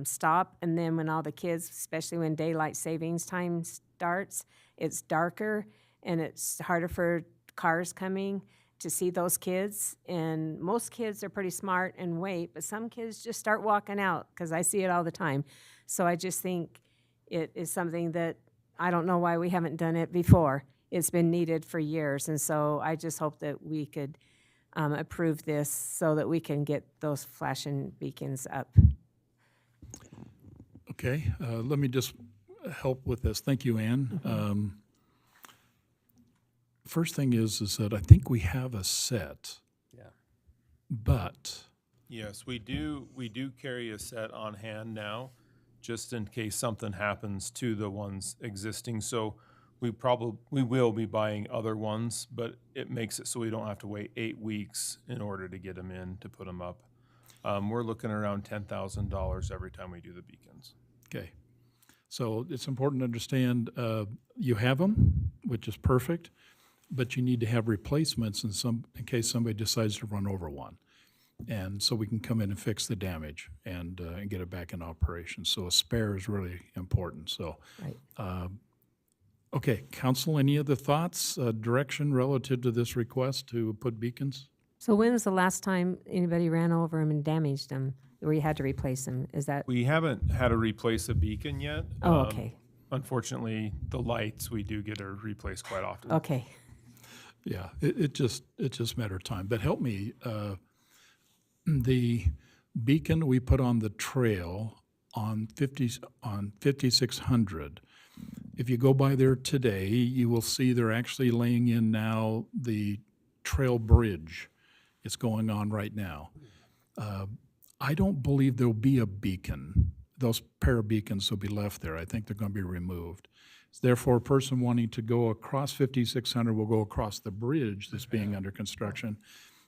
stop. And then when all the kids, especially when daylight savings time starts, it's darker and it's harder for cars coming to see those kids. And most kids are pretty smart and wait, but some kids just start walking out because I see it all the time. So I just think it is something that I don't know why we haven't done it before. It's been needed for years. And so I just hope that we could approve this so that we can get those flashing beacons up. Okay, let me just help with this. Thank you, Ann. First thing is that I think we have a set. Yeah. But Yes, we do carry a set on hand now, just in case something happens to the ones existing. So we will be buying other ones, but it makes it so we don't have to wait 8 weeks in order to get them in to put them up. We're looking around $10,000 every time we do the beacons. okay, so it's important to understand you have them, which is perfect, but you need to have replacements in case somebody decides to run over one. And so we can come in and fix the damage and get it back in operation. So a spare is really important. So, Right. Okay, council, any other thoughts, direction relative to this request to put beacons? So when was the last time anybody ran over them and damaged them, where you had to replace them? Is that, We haven't had to replace a beacon yet. oh, okay, Unfortunately, the lights, we do get to replace quite often. okay. Yeah, it just matter of time. But help me, the beacon we put on the trail on 5600. If you go by there today, you will see they're actually laying in now the trail bridge. It's going on right now. I don't believe there'll be a beacon. Those pair of beacons will be left there. I think they're going to be removed. Therefore, a person wanting to go across 5600 will go across the bridge that's being under construction.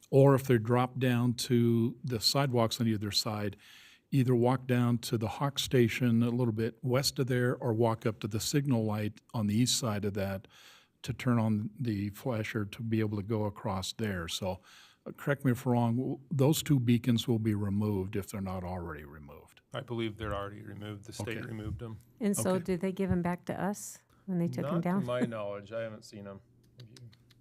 Or if they're dropped down to the sidewalks on either side, either walk down to the Hawk Station a little bit west of there or walk up to the signal light on the east side of that to turn on the flasher to be able to go across there. So correct me if I'm wrong, those two beacons will be removed if they're not already removed. I believe they're already removed. The state Okay. removed them. And so Okay. did they give them back to us when they took them Not to down? my knowledge, I haven't seen them.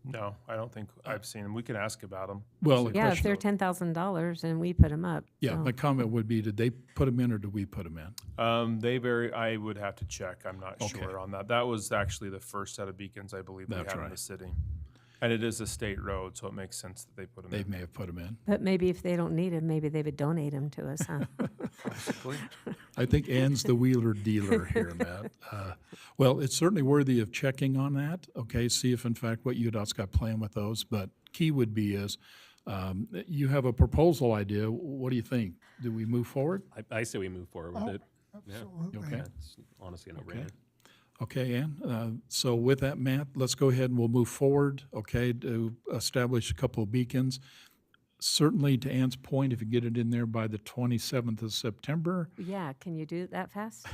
No, I don't think I've seen them. We can ask about them. Well, the Yeah, if question- they're $10,000 and we put them up. yeah, so- my comment would be, did they put them in or did we put them in? I would have to check. I'm not Okay. sure on that. That was actually the first set of beacons I believe we That's had in right. the city. And it is a state road, so it makes sense that they put them They in. may have put them in. But maybe if they don't need them, maybe they would donate them to us, huh? Possibly. I think Ann's the wheeler dealer here, Matt. Well, it's certainly worthy of checking on that, okay, see if in fact what UDOT's got planned with those. But key would be is, you have a proposal idea. What do you think? Do we move forward? I say we move forward with it. Absolutely. Okay. It's honestly a no-brainer. Okay, Ann, so with that, Matt, let's go ahead and we'll move forward, okay, to establish a couple of beacons. Certainly, to Ann's point, if you get it in there by the 27th of September, Yeah, can you do it that fast?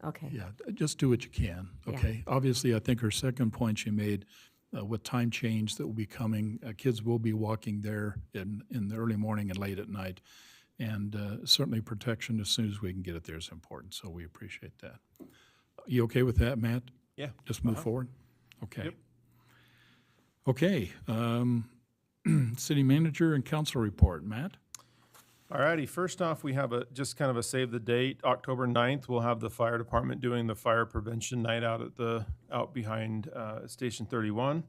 Okay, yeah, just do what you can, Yeah. okay? Obviously, I think her second point she made, with time change that will be coming, kids will be walking there in the early morning and late at night. And certainly protection as soon as we can get it there is important, so we appreciate that. You okay with that, Matt? Yeah. Just move forward? Okay. Yep. Okay, city manager and council report. Matt? Alrighty, first off, we have just kind of a save the date. October 9th, we'll have the fire department doing the fire prevention night out behind Station 31.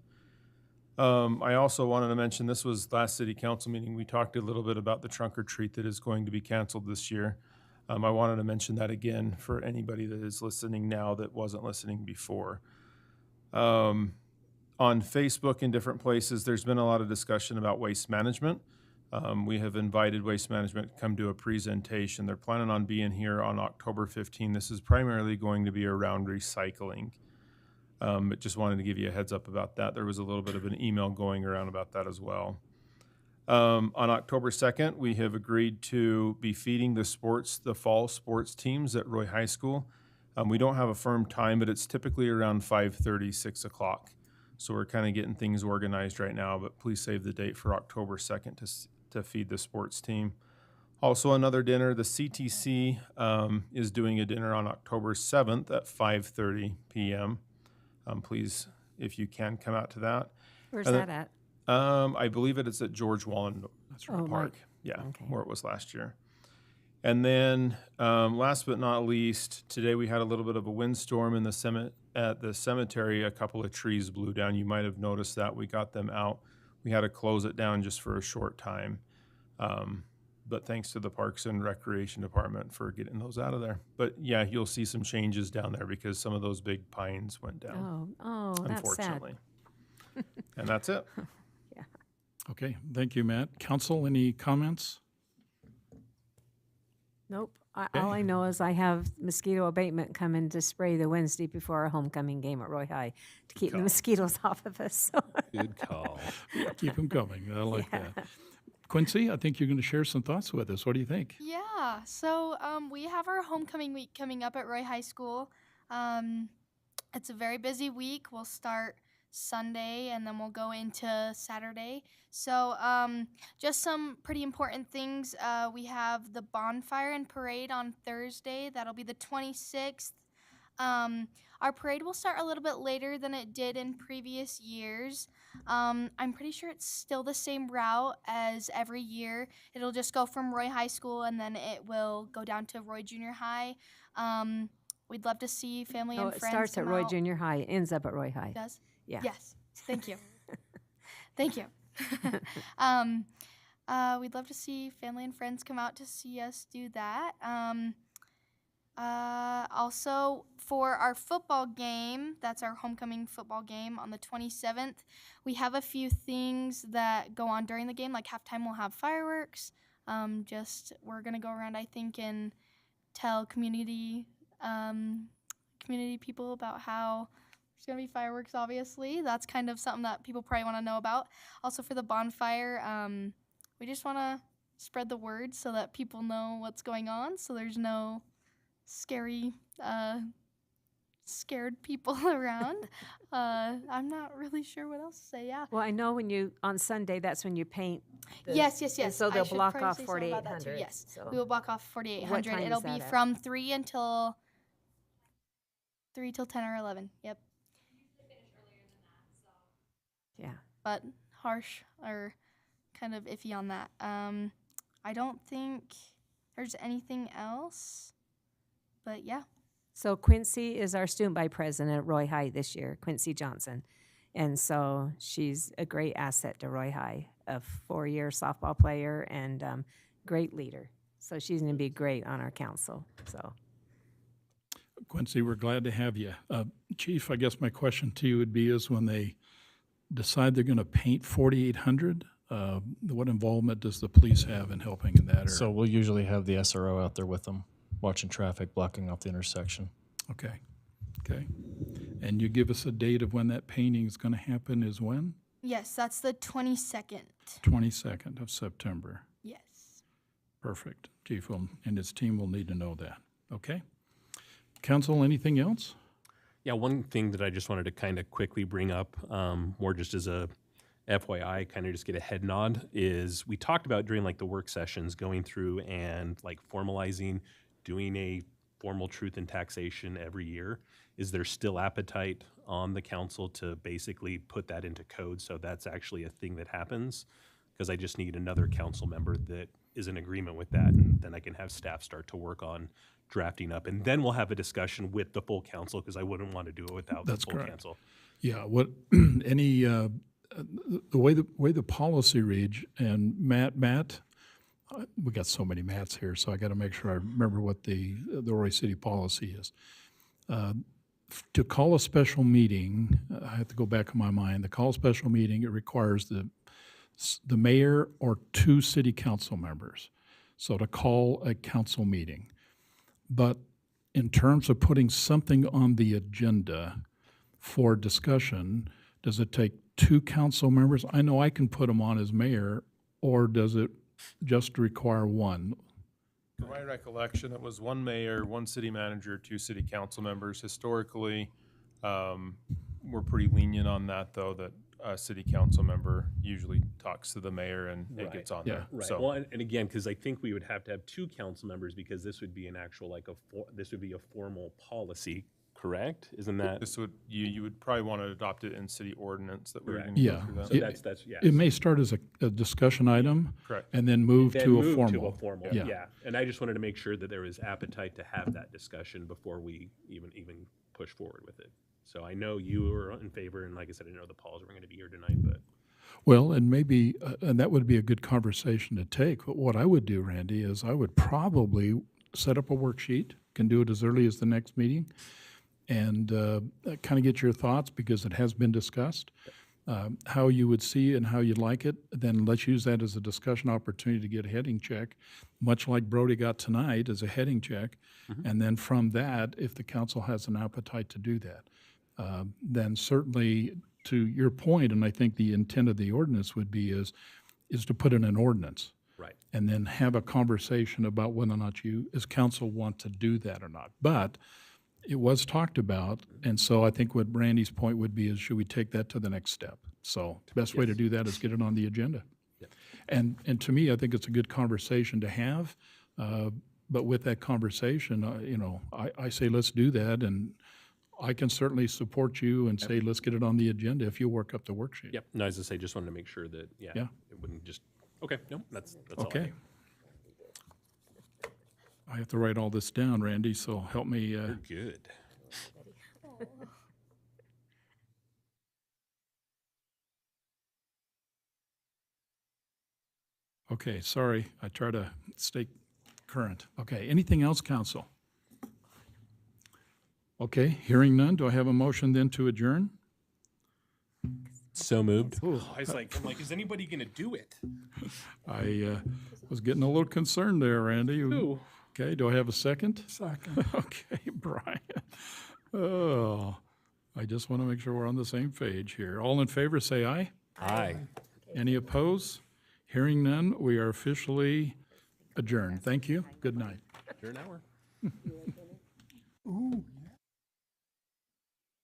I also wanted to mention, this was last city council meeting, we talked a little bit about the trunk or treat that is going to be canceled this year. I wanted to mention that again for anybody that is listening now that wasn't listening before. On Facebook and different places, there's been a lot of discussion about waste management. We have invited Waste Management to come do a presentation. They're planning on being here on October 15. This is primarily going to be around recycling. But just wanted to give you a heads up about that. There was a little bit of an email going around about that as well. On October 2nd, we have agreed to be feeding the fall sports teams at Roy High School. We don't have a firm time, but it's typically around 5:30, 6 o'clock. So we're kind of getting things organized right now, but please save the date for October 2nd to feed the sports team. Also another dinner, the CTC is doing a dinner on October 7th at 5:30 p.m. Please, if you can, come out to that. Where's And that then- at? I believe it's at George Wallen Oh, Park. right. Yeah, Okay. where it was last year. And then, last but not least, today we had a little bit of a windstorm in at the cemetery. A couple of trees blew down. You might have noticed that. We got them out. We had to close it down just for a short time. But thanks to the Parks and Recreation Department for getting those out of there. But yeah, you'll see some changes down there because some of those big pines went down, That's sad. unfortunately. And that's it. Okay, thank you, Matt. Council, any comments? Nope. All I know is I have mosquito abatement coming to spray the Wednesday before our homecoming game at Roy High to keep the mosquitoes off of us. So. Good call. Keep them coming. I like that. Quincy, I think you're going to share some thoughts with us. What do you think? Yeah, so we have our homecoming week coming up at Roy High School. It's a very busy week. We'll start Sunday and then we'll go into Saturday. So just some pretty important things. We have the bonfire and parade on Thursday. That'll be the 26th. Our parade will start a little bit later than it did in previous years. I'm pretty sure it's still the same route as every year. It'll just go from Roy High School and then it will go down to Roy Junior High. We'd love to see family No, and it friends starts at come Roy out. Junior High, it ends up at Roy High. It does? Yeah. Yes. Thank you. Thank you. We'd love to see family and friends come out to see us do that. Also, for our football game, that's our homecoming football game on the 27th, we have a few things that go on during the game. Like halftime, we'll have fireworks. We're going to go around, I think, and tell community people about how there's going to be fireworks, obviously. That's kind of something that people probably want to know about. Also, for the bonfire, we just want to spread the word so that people know what's going on, so there's no scared people around. I'm not really sure what else to say. Yeah. Well, I know on Sunday, that's when you paint. Yes. And so I they'll should block probably off say something about that too. 4800. Yes. So. We will block off What 4800. time It'll is be that at? from 3 till 10 or 11. Yep. Yeah. But harsh or kind of iffy on that. I don't think there's anything else. But yeah. So Quincy is our student body president at Roy High this year, Quincy Johnson. And so she's a great asset to Roy High, a 4-year softball player and great leader. So she's going to be great on our council. So Quincy, we're glad to have you. Chief, I guess my question to you would be is when they decide they're going to paint 4800, what involvement does the police have in helping in that? So we'll usually have the SRO out there with them, watching traffic, blocking off the intersection. Okay. And you give us a date of when that painting is going to happen is when? Yes, that's the 22nd. 22nd of September. Yes. Perfect. Chief and his team will need to know that. Okay. Council, anything else? Yeah, one thing that I just wanted to kind of quickly bring up, more just as a FYI, kind of just get a head nod, is we talked about during like the work sessions going through and like formalizing, doing a formal truth in taxation every year. Is there still appetite on the council to basically put that into code so that's actually a thing that happens? Because I just need another council member that is in agreement with that, and then I can have staff start to work on drafting up, and then we'll have a discussion with the full council, because I wouldn't want to do it without That's the full correct. council. Yeah, what, any, the way the policy reads, and Matt, we got so many Matts here, so I got to make sure I remember what the Roy City policy is. To call a special meeting, I have to go back in my mind, to call a special meeting, it requires the mayor or 2 city council members. So to call a council meeting. But in terms of putting something on the agenda for discussion, does it take 2 council members? I know I can put them on as mayor, or does it just require 1? From my recollection, it was 1 mayor, 1 city manager, 2 city council members. Historically, we're pretty lenient on that, though, that a city council member usually talks to the mayor and it gets on there. Right. So, Well, and again, because I think we would have to have 2 council members, because this would be an actual, like this would be a formal policy, correct? Isn't that? this would, you would probably want to adopt it in city ordinance that we're Correct. going to go Yeah. through that. So that's, yes. It may start as a discussion item. Correct. And then move Then to a move formal. to a formal, Yeah. yeah. And I just wanted to make sure that there was appetite to have that discussion before we even push forward with it. So I know you are in favor, and like I said, I know the Pauls were going to be here tonight, but. Well, and maybe, and that would be a good conversation to take. But what I would do, Randy, is I would probably set up a worksheet, can do it as early as the next meeting, and kind of get your thoughts, because it has been discussed, how you would see and how you'd like it. Then let's use that as a discussion opportunity to get a heading check, much like Brody got tonight as a heading check. And then from that, if the council has an appetite to do that, then certainly, to your point, and I think the intent of the ordinance would be is to put in an ordinance. Right. And then have a conversation about whether or not you, as council, want to do that or not. But it was talked about, and so I think what Randy's point would be is, should we take that to the next step? So the best way to do that is get it on the agenda. And to me, I think it's a good conversation to have, but with that conversation, I say, let's do that, and I can certainly support you and say, let's get it on the agenda if you work up the worksheet. Yep. No, as I say, just wanted to make sure that, Yeah. it wouldn't just, okay, no, that's all I Okay. have. I have to write all this down, Randy, so help me. You're good. Okay, sorry, I try to stay current. Okay, anything else, council? Okay, hearing none, do I have a motion then to adjourn? So moved. I was like, is anybody going to do it? I was getting a little concerned there, Randy. Ooh. Okay, do I have a second? Second. Okay, Brian. Oh, I just want to make sure we're on the same page here. All in favor, say aye. Aye. Any opposed? Hearing none, we are officially adjourned. Thank you. Good night. You're an hour. Ooh,